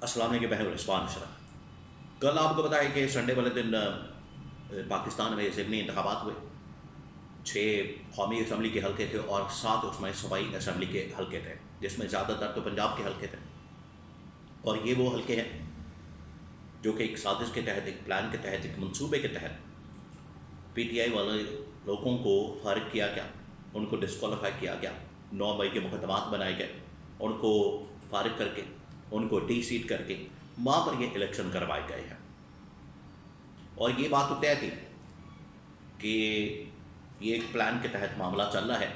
अस्सलाम वालेकुम बहन रिस्वान अशरफ। कल आपको बताया कि संडे वाले दिन पाकिस्तान में ज़िमनी इंतखाबात हुए। 6 कौमी असम्बली के हल्के थे और 7 उसमें सूबाई असम्बली के हल्के थे, जिसमें ज़्यादातर तो पंजाब के हल्के थे। और ये वो हल्के हैं जो कि एक साजिश के तहत, एक प्लान के तहत, एक मंसूबे के तहत PTI वाले लोगों को फारिग किया गया, उनको डिस्क्वालीफाई किया गया, 9 मई के मुकदमात बनाए गए, उनको फारिग करके, उनको डी-सीट करके वहाँ पर ये इलेक्शन करवाए गए हैं। और ये बात तो तय थी कि ये एक प्लान के तहत मामला चल रहा है।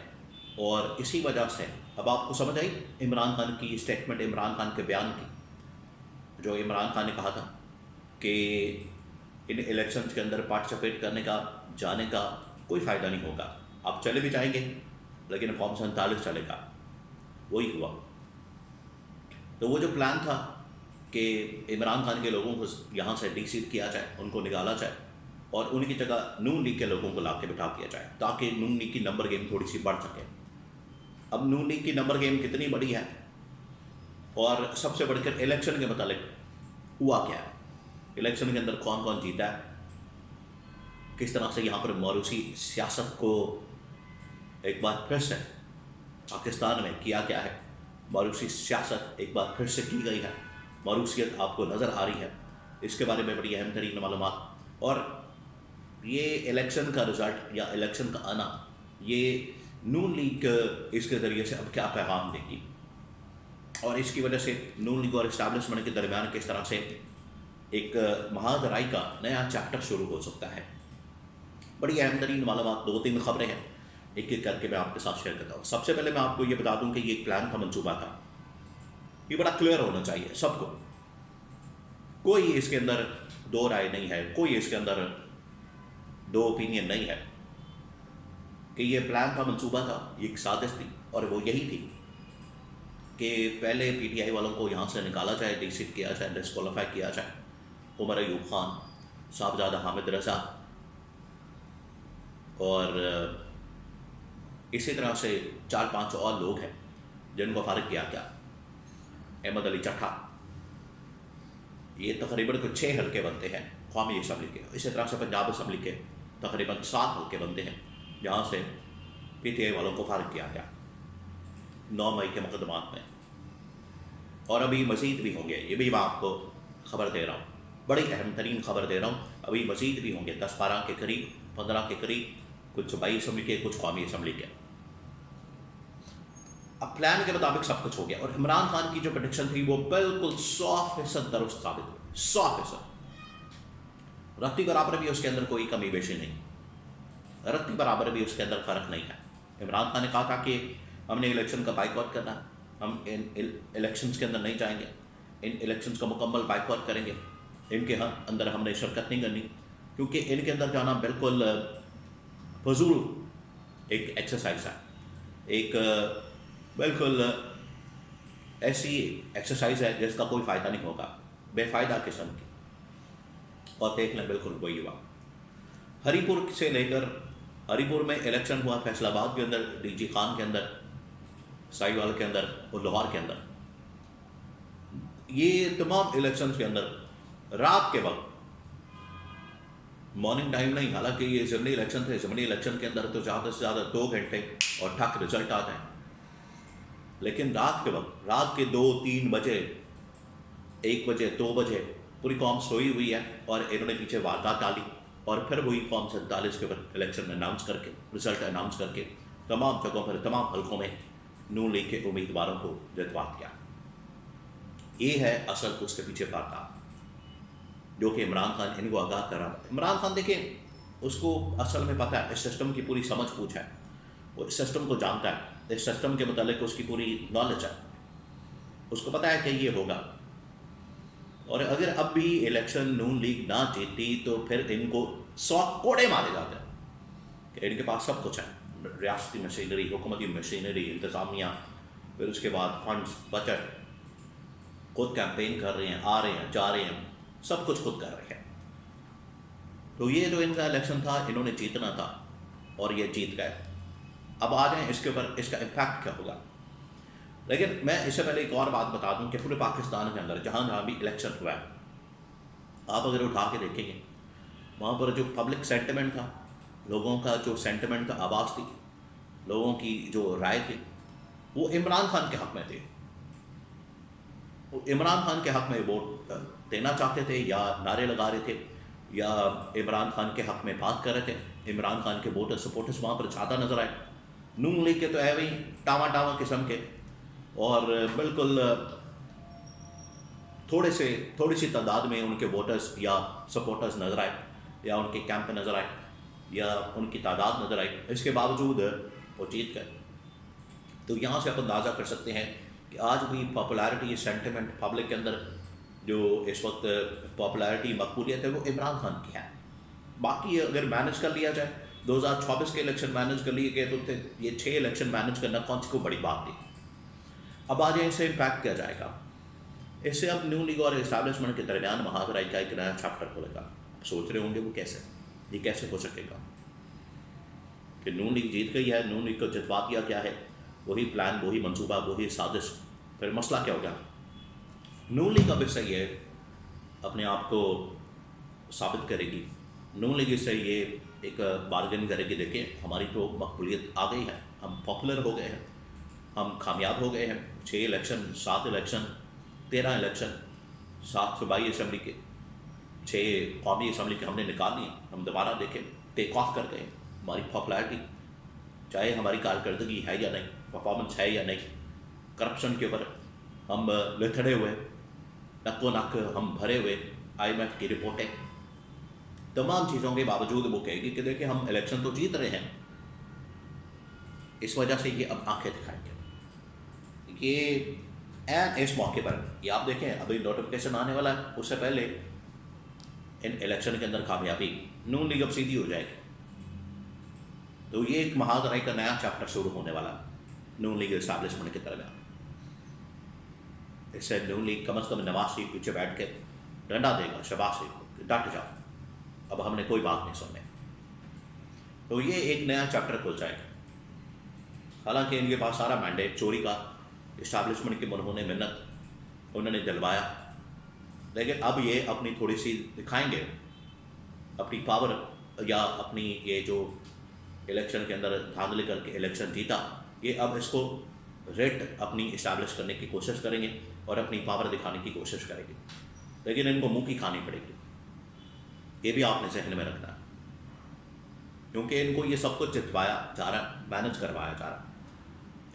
और इसी वजह से अब आपको समझ आई इमरान खान की स्टेटमेंट, इमरान खान के बयान की, जो इमरान खान ने कहा था कि इन इलेक्शंस के अंदर पार्टिसिपेट करने का, जाने का कोई फ़ायदा नहीं होगा, आप चले भी जाएंगे लेकिन फॉर्म 47 चलेगा। वही हुआ। तो वो जो प्लान था कि इमरान खान के लोगों को यहाँ से डी-सीट किया जाए, उनको निकाला जाए और उनकी जगह नून लीग के लोगों को ला के बिठा दिया जाए, ताकि नून लीग की नंबर गेम थोड़ी सी बढ़ सके। अब नून लीग की नंबर गेम कितनी बड़ी है और सबसे बढ़कर इलेक्शन के मतलब हुआ क्या है, इलेक्शन के अंदर कौन कौन जीता है, किस तरह से यहाँ पर मौरूसी सियासत को एक बार फिर से पाकिस्तान में किया गया है, मौरूसी सियासत एक बार फिर से की गई है, मौरूसियत आपको नज़र आ रही है, इसके बारे में बड़ी अहम तरीन मालूमात। और ये इलेक्शन का रिज़ल्ट या इलेक्शन का आना, ये नून लीग इसके ज़रिए से अब क्या पैगाम देगी और इसकी वजह से नून लीग और इस्टेब्लिशमेंट के दरमियान किस तरह से एक महाजराई का नया चैप्टर शुरू हो सकता है। बड़ी अहम तरीन मालूमात, 2-3 खबरें हैं, एक एक करके मैं आपके साथ शेयर करता हूँ। सबसे पहले मैं आपको ये बता दूँ कि ये एक प्लान था, मंसूबा था, ये बड़ा क्लियर होना चाहिए सबको, कोई इसके अंदर दो राय नहीं है, कोई इसके अंदर दो ओपिनियन नहीं है कि ये प्लान था, मंसूबा था, ये एक साजिश थी। और वो यही थी कि पहले PTI वालों को यहाँ से निकाला जाए, डी-सीट किया जाए, डिस्क्वालीफाई किया जाए। उमर अयूब खान, साहबजादा हामिद रज़ा और इसी तरह से 4-5 और लोग हैं जिनको फारिग किया गया, अहमद अली चट्ठा। ये तकरीबन कुछ 6 हल्के बनते हैं कौमी असम्बली के। इसी तरह से पंजाब असम्बली के तकरीबन 7 हल्के बनते हैं जहाँ से PTI वालों को फारिग किया गया 9 मई के मुकदमात में। और अभी मज़ीद भी होंगे, ये भी मैं आपको ख़बर दे रहा हूँ, बड़ी अहम तरीन ख़बर दे रहा हूँ, अभी मज़ीद भी होंगे 10-12 के करीब, 15 के करीब, कुछ सूबाई असम्बली के, कुछ कौमी असम्बली के। अब प्लान के मुताबिक सब कुछ हो गया और इमरान खान की जो प्रेडिक्शन थी वो बिल्कुल 100% दुरुस्त साबित हुई, 100%। रत्ती बराबर भी उसके अंदर कोई कमी बेशी नहीं, रत्ती बराबर भी उसके अंदर फ़र्क नहीं है। इमरान खान ने कहा था कि हमने इलेक्शन का बाइकआउट करना, हम इन इलेक्शंस के अंदर नहीं जाएंगे, इन इलेक्शंस का मुकम्मल बाइकआउट करेंगे, इनके अंदर हमने शिरकत नहीं करनी, क्योंकि इनके अंदर जाना बिल्कुल फजूल एक एक्सरसाइज है, एक बिल्कुल ऐसी एक्सरसाइज है जिसका कोई फ़ायदा नहीं होगा, बेफ़ायदा किस्म की। और देख लें बिल्कुल वही हुआ। हरीपुर से लेकर, हरीपुर में इलेक्शन हुआ, फैसलाबाद के अंदर, DG खान के अंदर, साहिवाल के अंदर और लाहौर के अंदर, ये तमाम इलेक्शन के अंदर रात के वक्त, मॉर्निंग टाइम नहीं, हालांकि ये ज़िमनी इलेक्शन थे, ज़िमनी इलेक्शन के अंदर तो ज़्यादा से ज़्यादा 2 घंटे और ठक रिजल्ट आते हैं, लेकिन रात के वक्त, रात के 2-3 बजे, 1 बजे, 2 बजे पूरी कौम सोई हुई है और इन्होंने पीछे वारदात डाली और फिर वही फॉर्म 47 के ऊपर इलेक्शन अनाउंस करके, रिजल्ट अनाउंस करके तमाम जगहों पर, तमाम हल्कों में नून लीग के उम्मीदवारों को जितवा दिया। ये है असल उसके पीछे वारदात, जो कि इमरान खान इनको आगाह कर रहा था। इमरान खान देखें, उसको असल में पता है, इस सिस्टम की पूरी समझ पूछ है, वो इस सिस्टम को जानता है, इस सिस्टम के मतलब उसकी पूरी नॉलेज है, उसको पता है कि ये होगा। और अगर अब भी इलेक्शन नून लीग ना जीती तो फिर इनको 100 कोड़े मारे जाते हैं कि इनके पास सब कुछ है, रियासती मशीनरी, हुकूमती मशीनरी, इंतज़ामिया, फिर उसके बाद फंड्स, बजट, खुद कैंपेन कर रहे हैं, आ रहे हैं, जा रहे हैं, सब कुछ खुद कर रहे हैं। तो ये जो इनका इलेक्शन था, इन्होंने जीतना था और ये जीत गए। अब आ जाए इसके ऊपर, इसका इम्पैक्ट क्या होगा। लेकिन मैं इससे पहले एक और बात बता दूं कि पूरे पाकिस्तान के अंदर जहाँ जहाँ भी इलेक्शन हुआ है, आप अगर उठा के देखेंगे वहाँ पर जो पब्लिक सेंटिमेंट था, लोगों का जो सेंटिमेंट का आवाज़ थी, लोगों की जो राय थी, वो इमरान खान के हक़ में थे। वो इमरान खान के हक़ में वोट देना चाहते थे या नारे लगा रहे थे या इमरान खान के हक़ में बात कर रहे थे। इमरान खान के वोटर सपोर्टर्स वहाँ पर ज़्यादा नज़र आए। नून लीग के तो है वही टावा टावा किस्म के, और बिल्कुल थोड़ी सी तादाद में उनके वोटर्स या सपोर्टर्स नज़र आए, या उनके कैंप नज़र आए, या उनकी तादाद नज़र आई। इसके बावजूद वो जीत गए। तो यहाँ से आप अंदाज़ा कर सकते हैं कि आज भी पॉपुलैरिटी सेंटिमेंट पब्लिक के अंदर जो इस वक्त पॉपुलैरिटी मकबूलियत है वो इमरान खान की है। बाकी अगर मैनेज कर लिया जाए, 2024 के इलेक्शन मैनेज कर लिए गए तो ये 6 इलेक्शन मैनेज करना कौन सी को बड़ी बात थी। अब आज इसे इम्पैक्ट किया जाएगा। इससे अब न्यू लीग और इस्टेब्लिशमेंट के दरमियान महाजरा का एक नया चैप्टर खुलेगा। सोच रहे होंगे वो ये कैसे हो सकेगा कि नून लीग जीत गई है, नून लीग को जितवा दिया क्या है, वही प्लान, वही मंसूबा, वही साजिश। फिर मसला क्या होगा? नून लीग अब इससे ये अपने आप को साबित करेगी। नून लीग इससे ये एक बार्गेन करेगी, देखिए हमारी तो मकबूलियत आ गई है, हम पॉपुलर हो गए हैं, हम कामयाब हो गए हैं। 6 इलेक्शन, 7 इलेक्शन, 13 इलेक्शन, 7 सूबाई असम्बली के, 6 कौमी असम्बली के हमने निकाल लिए। हम दोबारा देखें टेक ऑफ कर गए। हमारी पॉपुलैरिटी, चाहे हमारी कारकर्दगी है या नहीं, परफॉर्मेंस है या नहीं, करप्शन के ऊपर हम लिथड़े हुए, नक्को नक हम भरे हुए, IMF की रिपोर्टें, तमाम चीज़ों के बावजूद वो कहेगी कि देखिए हम इलेक्शन तो जीत रहे हैं। इस वजह से ये अब आंखें दिखाएंगे। ये इस मौके पर ये आप देखें, अभी नोटिफिकेशन आने वाला है, उससे पहले इन इलेक्शन के अंदर कामयाबी नून लीग अब सीधी हो जाएगी। तो ये एक महाजरा का नया चैप्टर शुरू होने वाला है नून लीग इस्टेब्लिशमेंट के दरमियान। इससे नून लीग कम अज़ कम नवाज शरीफ पीछे बैठ के डंडा देगा शहबाज शरीफ को, डट जाओ, अब हमने कोई बात नहीं सुननी। तो ये एक नया चैप्टर खुल जाएगा। हालांकि इनके पास सारा मैंडेट चोरी का, इस्टेब्लिशमेंट की मनहूने मिन्नत उन्होंने दिलवाया, लेकिन अब ये अपनी थोड़ी सी दिखाएंगे अपनी पावर, या अपनी ये जो इलेक्शन के अंदर धांधली करके इलेक्शन जीता, ये अब इसको रेट अपनी इस्टेब्लिश करने की कोशिश करेंगे और अपनी पावर दिखाने की कोशिश करेंगे। लेकिन इनको मुंह की खानी पड़ेगी, ये भी आपने जहन में रखना है, क्योंकि इनको ये सब कुछ जितवाया जा रहा है, मैनेज करवाया जा रहा है,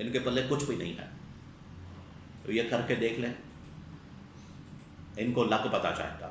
इनके पल्ले कुछ भी नहीं है। तो ये करके देख लें, इनको लक पता चाहेगा।